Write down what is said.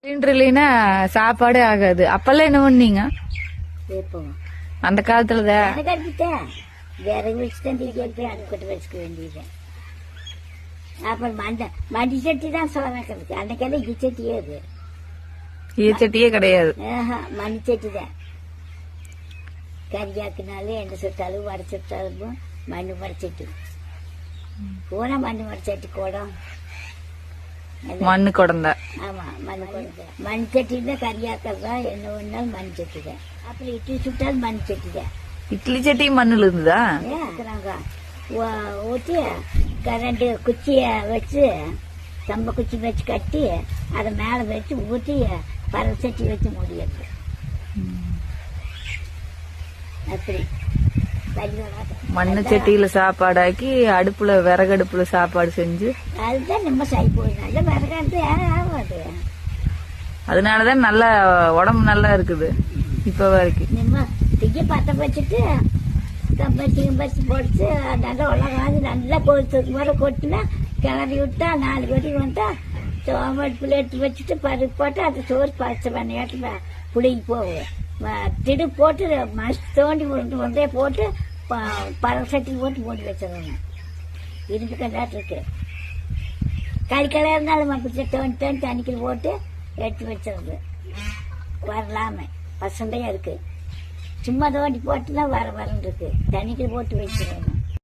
Cylinder இல்லைன்னா சாப்பாடே ஆகாது. அப்பெல்லாம் என்ன பண்ணீங்க அந்த காலத்துலதான்? விறகு வச்சுதான் தூக்கி அடுப்பட்டு வச்சுக்க வேண்டியது. அப்புறம் மண்டி சட்டி தான் சோறாக்கிறது. அன்னைக்கெல்லாம் ஈச்சட்டியே அது. ஈச்சட்டியே கிடையாது. மண் சட்டி தான். கறியாக்குனாலும் என்ன சுட்டாலும் வடை சுட்டாலும் மண் வடைச்சட்டி பூரா மண் வடைச்சட்டி குடம் மண்ணு குடம் தான். ஆமா மண் குடம். மண் சட்டி தான் கறியாக்கிறதா என்ன ஒன்னாலும் மண் சட்டி தான். அப்புறம் இட்லி சுட்டாலும் மண் சட்டி தான். இட்லி சட்டி மண்ணுல இருந்துதா? ஊற்றி கரண்ட் குச்சிய வச்சு கம்ப குச்சி வச்சு கட்டி அதை மேல வச்சு ஊற்றி பறவை சட்டி வச்சு முடியாது. அப்படி மண்ணு சட்டியில சாப்பாடாக்கி அடுப்புல விறகடுப்புல சாப்பாடு செஞ்சு அதுதான் நம்ம சரி போயிடும். விறகாட்டு ஆகாது. அதனாலதான் நல்ல உடம்பு நல்லா இருக்குது இப்ப வரைக்கும். நம்ம திங்க பத்த வச்சுட்டு கம்பரிச்சு கம்பரிச்சு போட்டு நல்லா உலகாது நல்லா கொளுத்துக்கு முறை கொட்டினா கிளறி விட்டா 4 கொடி வந்தா சோமடுப்புல எடுத்து வச்சுட்டு பருப்பு போட்டு அது சோறு பச்சை பண்ணியாட்டு புளிக்கு போகும். திடு போட்டு மஸ்ட் தோண்டி ஒன்றே போட்டு பறவை சட்டி போட்டு மூடி வச்சிடணும். இரும்பு கண்டாட்டு இருக்கு. கறிக்கெல்லாம் இருந்தாலும் அப்படி தோண்டி தோண்டி தண்ணிக்கு போட்டு எடுத்து வச்சிருது. வரலாம பசண்டையா இருக்கு. சும்மா தோண்டி போட்டுனா வரன்னு இருக்கு. தண்ணிக்கு போட்டு வச்சிடணும்.